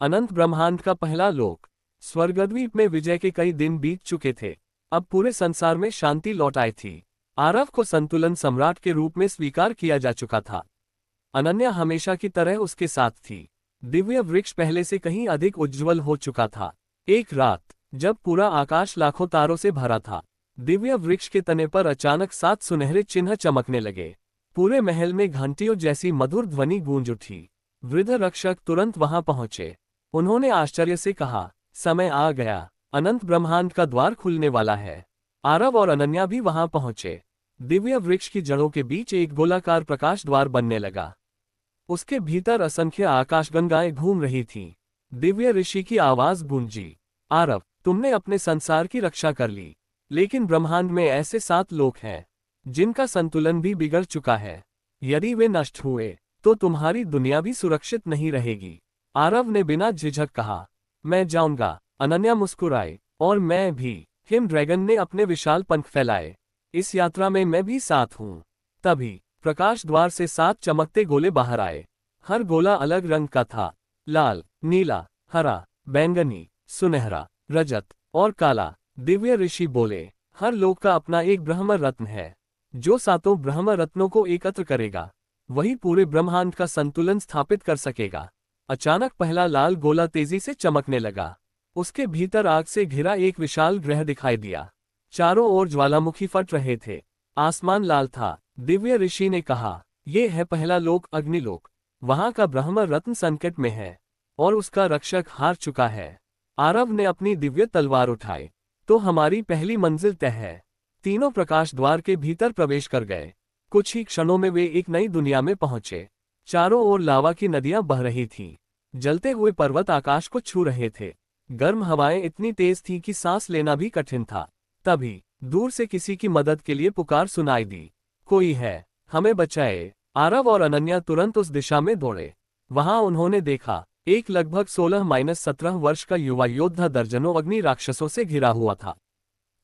अनंत ब्रह्मांड का पहला लोक। स्वर्गद्वीप में विजय के कई दिन बीत चुके थे। अब पूरे संसार में शांति लौट आई थी। आरव को संतुलन सम्राट के रूप में स्वीकार किया जा चुका था। अनन्या हमेशा की तरह उसके साथ थी। दिव्य वृक्ष पहले से कहीं अधिक उज्ज्वल हो चुका था। एक रात जब पूरा आकाश लाखों तारों से भरा था, दिव्य वृक्ष के तने पर अचानक 7 सुनहरे चिन्ह चमकने लगे। पूरे महल में घंटियों जैसी मधुर ध्वनि गूंज उठी। वृद्ध रक्षक तुरंत वहां पहुंचे। उन्होंने आश्चर्य से कहा, समय आ गया, अनंत ब्रह्मांड का द्वार खुलने वाला है। आरव और अनन्या भी वहां पहुंचे। दिव्य वृक्ष की जड़ों के बीच एक गोलाकार प्रकाश द्वार बनने लगा। उसके भीतर असंख्य आकाशगंगाएं घूम रही थीं। दिव्य ऋषि की आवाज गूंजी, आरव, तुमने अपने संसार की रक्षा कर ली, लेकिन ब्रह्मांड में ऐसे 7 लोक हैं जिनका संतुलन भी बिगड़ चुका है। यदि वे नष्ट हुए तो तुम्हारी दुनिया भी सुरक्षित नहीं रहेगी। आरव ने बिना झिझक कहा, मैं जाऊंगा। अनन्या मुस्कुराए, और मैं भी। हिम ड्रैगन ने अपने विशाल पंख फैलाए, इस यात्रा में मैं भी साथ हूं। तभी प्रकाश द्वार से 7 चमकते गोले बाहर आए। हर गोला अलग रंग का था, लाल, नीला, हरा, बैंगनी, सुनहरा, रजत और काला। दिव्य ऋषि बोले, हर लोक का अपना एक ब्रह्म रत्न है। जो 7 ब्रह्म रत्नों को एकत्र करेगा वही पूरे ब्रह्मांड का संतुलन स्थापित कर सकेगा। अचानक पहला लाल गोला तेजी से चमकने लगा। उसके भीतर आग से घिरा एक विशाल ग्रह दिखाई दिया। चारों ओर ज्वालामुखी फट रहे थे। आसमान लाल था। दिव्य ऋषि ने कहा, यह है पहला लोक, अग्निलोक। वहां का ब्रह्म रत्न संकट में है और उसका रक्षक हार चुका है। आरव ने अपनी दिव्य तलवार उठाई, तो हमारी पहली मंजिल तय है। तीनों प्रकाश द्वार के भीतर प्रवेश कर गए। कुछ ही क्षणों में वे एक नई दुनिया में पहुंचे। चारों ओर लावा की नदियां बह रही थीं। जलते हुए पर्वत आकाश को छू रहे थे। गर्म हवाएं इतनी तेज थीं कि सांस लेना भी कठिन था। तभी दूर से किसी की मदद के लिए पुकार सुनाई दी, कोई है, हमें बचाए। आरव और अनन्या तुरंत उस दिशा में दौड़े। वहां उन्होंने देखा, एक लगभग 16-17 वर्ष का युवा योद्धा दर्जनों अग्नि राक्षसों से घिरा हुआ था।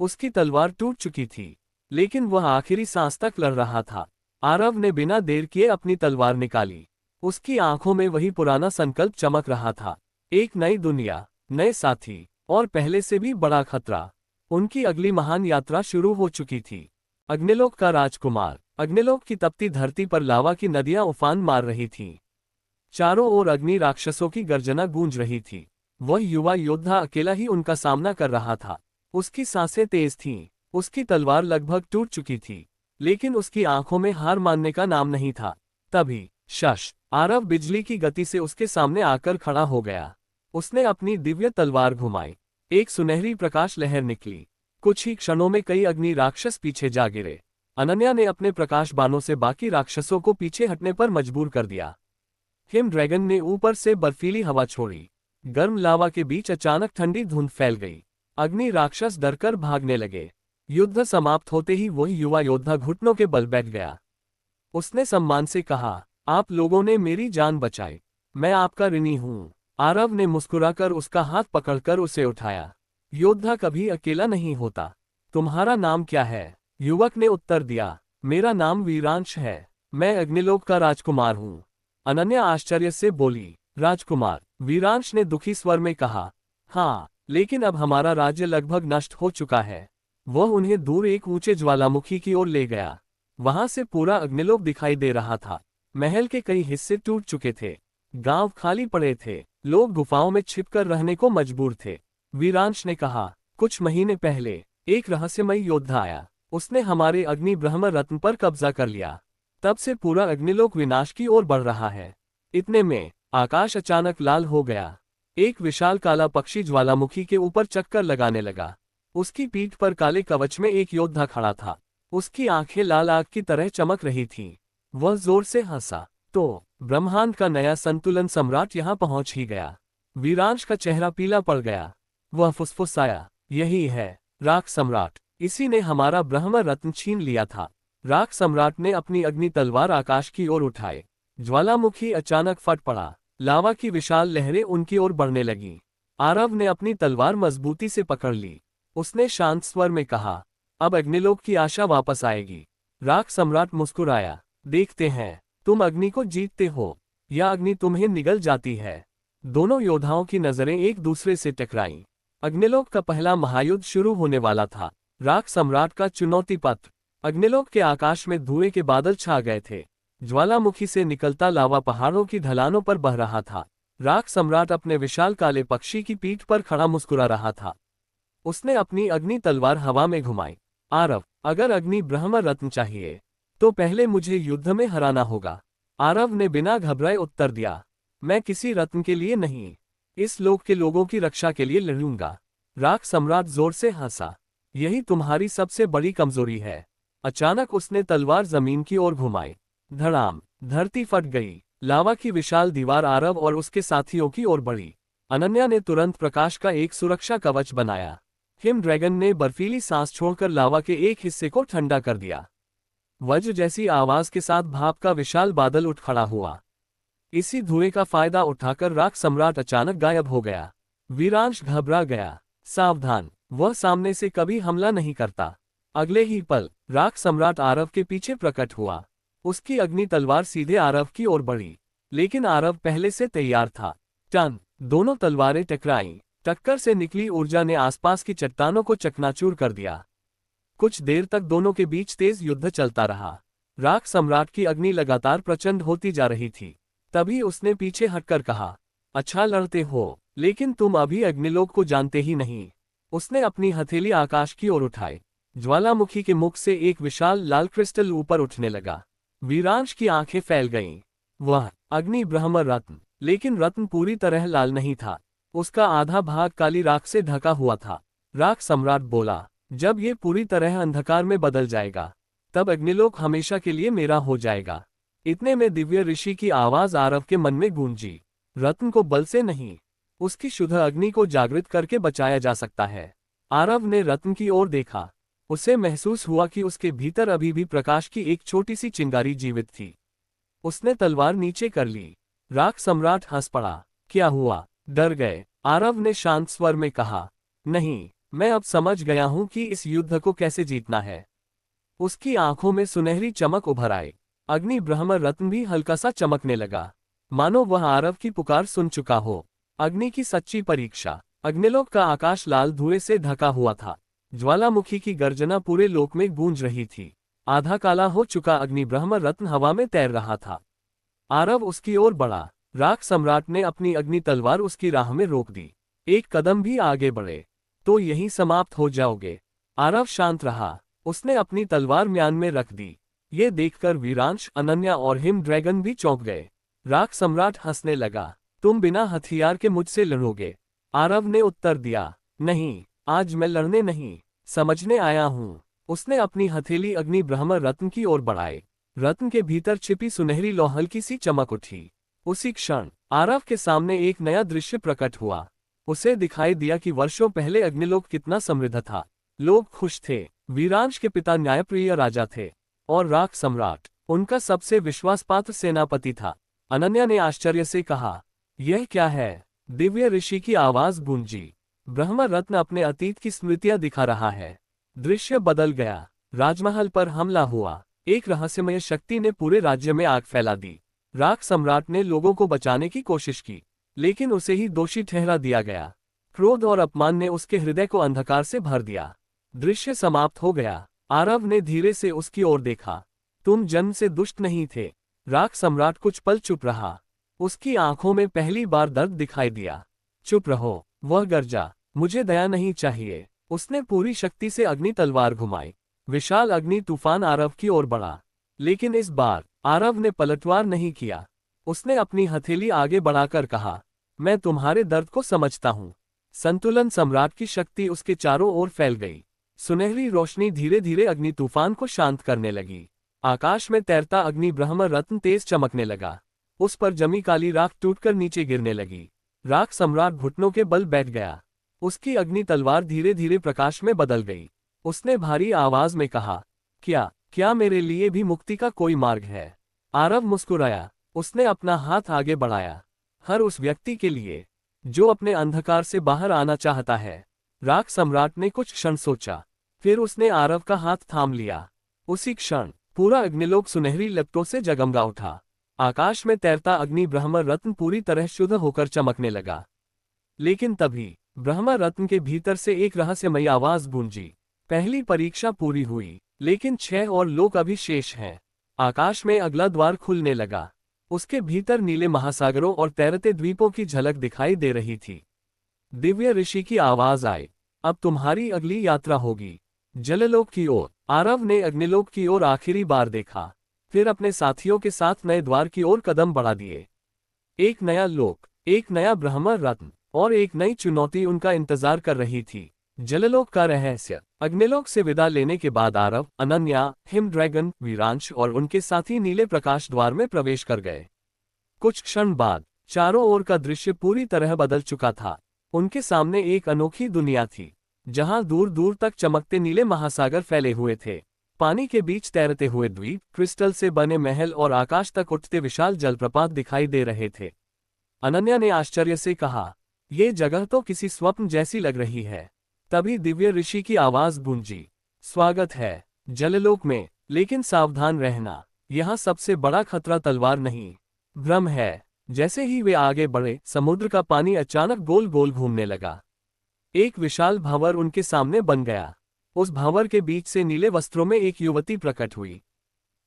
उसकी तलवार टूट चुकी थी, लेकिन वह आखिरी सांस तक लड़ रहा था। आरव ने बिना देर किए अपनी तलवार निकाली। उसकी आंखों में वही पुराना संकल्प चमक रहा था, एक नई दुनिया, नए साथी और पहले से भी बड़ा खतरा। उनकी अगली महान यात्रा शुरू हो चुकी थी। अग्निलोक का राजकुमार। अग्निलोक की तपती धरती पर लावा की नदियां उफान मार रही थीं। चारों ओर अग्नि राक्षसों की गर्जना गूंज रही थी। वह युवा योद्धा अकेला ही उनका सामना कर रहा था। उसकी सांसें तेज थीं। उसकी तलवार लगभग टूट चुकी थी, लेकिन उसकी आंखों में हार मानने का नाम नहीं था। तभी शश आरव बिजली की गति से उसके सामने आकर खड़ा हो गया। उसने अपनी दिव्य तलवार घुमाई। एक सुनहरी प्रकाश लहर निकली। कुछ ही क्षणों में कई अग्नि राक्षस पीछे जा गिरे। अनन्या ने अपने प्रकाश बाणों से बाकी राक्षसों को पीछे हटने पर मजबूर कर दिया। हिम ड्रैगन ने ऊपर से बर्फीली हवा छोड़ी। गर्म लावा के बीच अचानक ठंडी धुंध फैल गई। अग्नि राक्षस डरकर भागने लगे। युद्ध समाप्त होते ही वही युवा योद्धा घुटनों के बल बैठ गया। उसने सम्मान से कहा, आप लोगों ने मेरी जान बचाई, मैं आपका ऋणी हूं। आरव ने मुस्कुराकर उसका हाथ पकड़कर उसे उठाया। योद्धा कभी अकेला नहीं होता। तुम्हारा नाम क्या है? युवक ने उत्तर दिया, मेरा नाम वीरांश है, मैं अग्निलोक का राजकुमार हूँ। अनन्या आश्चर्य से बोली, राजकुमार? वीरांश ने दुखी स्वर में कहा, हाँ, लेकिन अब हमारा राज्य लगभग नष्ट हो चुका है। वह उन्हें दूर एक ऊंचे ज्वालामुखी की ओर ले गया। वहां से पूरा अग्निलोक दिखाई दे रहा था। महल के कई हिस्से टूट चुके थे। गांव खाली पड़े थे। लोग गुफाओं में छिपकर रहने को मजबूर थे। वीरांश ने कहा, कुछ महीने पहले एक रहस्यमयी योद्धा आया। उसने हमारे अग्नि ब्रह्म रत्न पर कब्जा कर लिया। तब से पूरा अग्निलोक विनाश की ओर बढ़ रहा है। इतने में आकाश अचानक लाल हो गया। एक विशाल काला पक्षी ज्वालामुखी के ऊपर चक्कर लगाने लगा। उसकी पीठ पर काले कवच में एक योद्धा खड़ा था। उसकी आंखें लाल आग की तरह चमक रही थीं। वह जोर से हंसा, तो ब्रह्मांड का नया संतुलन सम्राट यहां पहुंच ही गया। वीरांश का चेहरा पीला पड़ गया। वह फुसफुसाया, यही है राख सम्राट, इसी ने हमारा ब्रह्म रत्न छीन लिया था। राख सम्राट ने अपनी अग्नि तलवार आकाश की ओर उठाए। ज्वालामुखी अचानक फट पड़ा। लावा की विशाल लहरें उनकी ओर बढ़ने लगीं। आरव ने अपनी तलवार मजबूती से पकड़ ली। उसने शांत स्वर में कहा, अब अग्निलोक की आशा वापस आएगी। राख सम्राट मुस्कुराया, देखते हैं तुम अग्नि को जीतते हो या अग्नि तुम्हें निगल जाती है। दोनों योद्धाओं की नजरें एक दूसरे से टकराईं। अग्निलोक का पहला महायुद्ध शुरू होने वाला था। राख सम्राट का चुनौती पत्र। अग्निलोक के आकाश में धुएं के बादल छा गए थे। ज्वालामुखी से निकलता लावा पहाड़ों की ढलानों पर बह रहा था। राख सम्राट अपने विशाल काले पक्षी की पीठ पर खड़ा मुस्कुरा रहा था। उसने अपनी अग्नि तलवार हवा में घुमाई। आरव, अगर अग्नि ब्रह्म रत्न चाहिए तो पहले मुझे युद्ध में हराना होगा। आरव ने बिना घबराए उत्तर दिया, मैं किसी रत्न के लिए नहीं, इस लोक के लोगों की रक्षा के लिए लड़ूंगा। राख सम्राट जोर से हंसा, यही तुम्हारी सबसे बड़ी कमजोरी है। अचानक उसने तलवार जमीन की ओर घुमाई। धड़ाम, धरती फट गई। लावा की विशाल दीवार आरव और उसके साथियों की ओर बढ़ी। अनन्या ने तुरंत प्रकाश का एक सुरक्षा कवच बनाया। हिम ड्रैगन ने बर्फीली सांस छोड़कर लावा के एक हिस्से को ठंडा कर दिया। वज्र जैसी आवाज के साथ भाप का विशाल बादल उठ खड़ा हुआ। इसी धुएं का फायदा उठाकर राख सम्राट अचानक गायब हो गया। वीरांश घबरा गया। सावधान, वह सामने से कभी हमला नहीं करता। अगले ही पल राख सम्राट आरव के पीछे प्रकट हुआ। उसकी अग्नि तलवार सीधे आरव की ओर बढ़ी, लेकिन आरव पहले से तैयार था। टन, दोनों तलवारें टकराईं। टक्कर से निकली ऊर्जा ने आसपास की चट्टानों को चकनाचूर कर दिया। कुछ देर तक दोनों के बीच तेज युद्ध चलता रहा। राख सम्राट की अग्नि लगातार प्रचंड होती जा रही थी। तभी उसने पीछे हटकर कहा, अच्छा लड़ते हो, लेकिन तुम अभी अग्निलोक को जानते ही नहीं। उसने अपनी हथेली आकाश की ओर उठाई। ज्वालामुखी के मुख से एक विशाल लाल क्रिस्टल ऊपर उठने लगा। वीरांश की आंखें फैल गईं। वह अग्नि ब्रह्म रत्न, लेकिन रत्न पूरी तरह लाल नहीं था। उसका आधा भाग काली राख से ढका हुआ था। राख सम्राट बोला, जब ये पूरी तरह अंधकार में बदल जाएगा, तब अग्निलोक हमेशा के लिए मेरा हो जाएगा। इतने में दिव्य ऋषि की आवाज आरव के मन में गूंजी, रत्न को बल से नहीं, उसकी शुद्ध अग्नि को जागृत करके बचाया जा सकता है। आरव ने रत्न की ओर देखा। उसे महसूस हुआ कि उसके भीतर अभी भी प्रकाश की एक छोटी सी चिंगारी जीवित थी। उसने तलवार नीचे कर ली। राख सम्राट हंस पड़ा, क्या हुआ, डर गए? आरव ने शांत स्वर में कहा, नहीं, मैं अब समझ गया हूं कि इस युद्ध को कैसे जीतना है। उसकी आंखों में सुनहरी चमक उभर आई। अग्नि ब्रह्म रत्न भी हल्का सा चमकने लगा, मानो वह आरव की पुकार सुन चुका हो। अग्नि की सच्ची परीक्षा। अग्निलोक का आकाश लाल धुएं से ढका हुआ था। ज्वालामुखी की गर्जना पूरे लोक में गूंज रही थी। आधा काला हो चुका अग्नि ब्रह्म रत्न हवा में तैर रहा था। आरव उसकी ओर बढ़ा। राख सम्राट ने अपनी अग्नि तलवार उसकी राह में रोक दी। एक कदम भी आगे बढ़े तो यहीं समाप्त हो जाओगे। आरव शांत रहा। उसने अपनी तलवार म्यान में रख दी। ये देखकर वीरांश, अनन्या और हिम ड्रैगन भी चौंक गए। राख सम्राट हंसने लगा, तुम बिना हथियार के मुझसे लड़ोगे? आरव ने उत्तर दिया, नहीं, आज मैं लड़ने नहीं, समझने आया हूं। उसने अपनी हथेली अग्नि ब्रह्म रत्न की ओर बढ़ाई। रत्न के भीतर छिपी सुनहरी लौ हल्की सी चमक उठी। उसी क्षण आरव के सामने एक नया दृश्य प्रकट हुआ। उसे दिखाई दिया कि वर्षों पहले अग्निलोक कितना समृद्ध था। लोग खुश थे। वीरांश के पिता न्यायप्रिय राजा थे और राख सम्राट उनका सबसे विश्वासपात्र सेनापति था। अनन्या ने आश्चर्य से कहा, यह क्या है? दिव्य ऋषि की आवाज गूंजी, ब्रह्म रत्न अपने अतीत की स्मृतियां दिखा रहा है। दृश्य बदल गया। राजमहल पर हमला हुआ। एक रहस्यमय शक्ति ने पूरे राज्य में आग फैला दी। राख सम्राट ने लोगों को बचाने की कोशिश की, लेकिन उसे ही दोषी ठहरा दिया गया। क्रोध और अपमान ने उसके हृदय को अंधकार से भर दिया। दृश्य समाप्त हो गया। आरव ने धीरे से उसकी ओर देखा। तुम जन्म से दुष्ट नहीं थे। राख सम्राट कुछ पल चुप रहा। उसकी आंखों में पहली बार दर्द दिखाई दिया। चुप रहो, वह गर्जा, मुझे दया नहीं चाहिए। उसने पूरी शक्ति से अग्नि तलवार घुमाई। विशाल अग्नि तूफान आरव की ओर बढ़ा, लेकिन इस बार आरव ने पलटवार नहीं किया। उसने अपनी हथेली आगे बढ़ाकर कहा, मैं तुम्हारे दर्द को समझता हूं। संतुलन सम्राट की शक्ति उसके चारों ओर फैल गई। सुनहरी रोशनी धीरे धीरे अग्नि तूफान को शांत करने लगी। आकाश में तैरता अग्नि ब्रह्म रत्न तेज चमकने लगा। उस पर जमी काली राख टूटकर नीचे गिरने लगी। राख सम्राट घुटनों के बल बैठ गया। उसकी अग्नि तलवार धीरे धीरे प्रकाश में बदल गई। उसने भारी आवाज में कहा, क्या मेरे लिए भी मुक्ति का कोई मार्ग है? आरव मुस्कुराया। उसने अपना हाथ आगे बढ़ाया, हर उस व्यक्ति के लिए जो अपने अंधकार से बाहर आना चाहता है। राख सम्राट ने कुछ क्षण सोचा, फिर उसने आरव का हाथ थाम लिया। उसी क्षण पूरा अग्निलोक सुनहरी लपटों से जगमगा उठा। आकाश में तैरता अग्नि ब्रह्म रत्न पूरी तरह शुद्ध होकर चमकने लगा। लेकिन तभी ब्रह्म रत्न के भीतर से एक रहस्यमयी आवाज गूंजी। पहली परीक्षा पूरी हुई, लेकिन 6 और लोक अभी शेष हैं। आकाश में अगला द्वार खुलने लगा। उसके भीतर नीले महासागरों और तैरते द्वीपों की झलक दिखाई दे रही थी। दिव्य ऋषि की आवाज आई, अब तुम्हारी अगली यात्रा होगी जललोक की ओर। आरव ने अग्निलोक की ओर आखिरी बार देखा, फिर अपने साथियों के साथ नए द्वार की ओर कदम बढ़ा दिए। एक नया लोक, एक नया ब्रह्म रत्न और एक नई चुनौती उनका इंतजार कर रही थी। जललोक का रहस्य। अग्निलोक से विदा लेने के बाद आरव, अनन्या, हिम ड्रैगन, वीरांश और उनके साथी नीले प्रकाश द्वार में प्रवेश कर गए। कुछ क्षण बाद चारों ओर का दृश्य पूरी तरह बदल चुका था। उनके सामने एक अनोखी दुनिया थी, जहां दूर दूर तक चमकते नीले महासागर फैले हुए थे। पानी के बीच तैरते हुए द्वीप, क्रिस्टल से बने महल और आकाश तक उठते विशाल जलप्रपात दिखाई दे रहे थे। अनन्या ने आश्चर्य से कहा, ये जगह तो किसी स्वप्न जैसी लग रही है। तभी दिव्य ऋषि की आवाज गूंजी, स्वागत है जललोक में, लेकिन सावधान रहना, यहाँ सबसे बड़ा खतरा तलवार नहीं, भ्रम है। जैसे ही वे आगे बढ़े, समुद्र का पानी अचानक गोल गोल घूमने लगा। एक विशाल भंवर उनके सामने बन गया। उस भंवर के बीच से नीले वस्त्रों में एक युवती प्रकट हुई।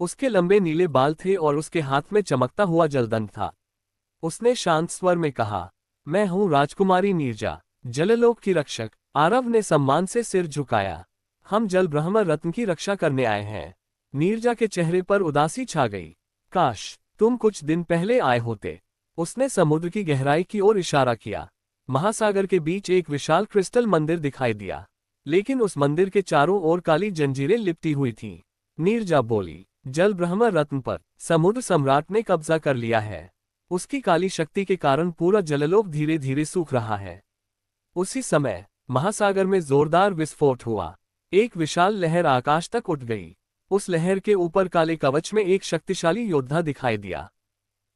उसके लंबे नीले बाल थे और उसके हाथ में चमकता हुआ जलदंड था। उसने शांत स्वर में कहा, मैं हूं राजकुमारी नीरजा, जललोक की रक्षक। आरव ने सम्मान से सिर झुकाया, हम जल ब्रह्म रत्न की रक्षा करने आए हैं। नीरजा के चेहरे पर उदासी छा गई, काश तुम कुछ दिन पहले आए होते। उसने समुद्र की गहराई की ओर इशारा किया। महासागर के बीच एक विशाल क्रिस्टल मंदिर दिखाई दिया, लेकिन उस मंदिर के चारों ओर काली जंजीरें लिपटी हुई थीं। नीरजा बोली, जल ब्रह्म रत्न पर समुद्र सम्राट ने कब्जा कर लिया है। उसकी काली शक्ति के कारण पूरा जललोक धीरे धीरे सूख रहा है। उसी समय महासागर में जोरदार विस्फोट हुआ। एक विशाल लहर आकाश तक उठ गई। उस लहर के ऊपर काले कवच में एक शक्तिशाली योद्धा दिखाई दिया।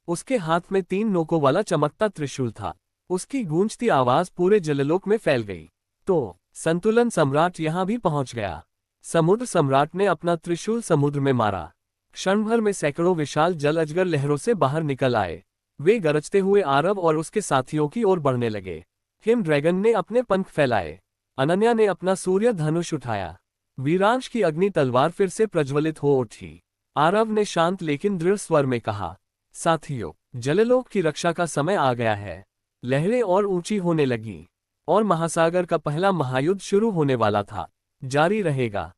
उसके हाथ में 3 नोकों वाला चमकता त्रिशूल था। उसकी गूंजती आवाज पूरे जललोक में फैल गई। तो संतुलन सम्राट यहां भी पहुंच गया। समुद्र सम्राट ने अपना त्रिशूल समुद्र में मारा। क्षण भर में सैकड़ों विशाल जल अजगर लहरों से बाहर निकल आए। वे गरजते हुए आरव और उसके साथियों की ओर बढ़ने लगे। हिम ड्रैगन ने अपने पंख फैलाए। अनन्या ने अपना सूर्य धनुष उठाया। वीरांश की अग्नि तलवार फिर से प्रज्वलित हो उठी। आरव ने शांत लेकिन दृढ़ स्वर में कहा, साथियों, जललोक की रक्षा का समय आ गया है। लहरें और ऊंची होने लगीं, और महासागर का पहला महायुद्ध शुरू होने वाला था। जारी रहेगा।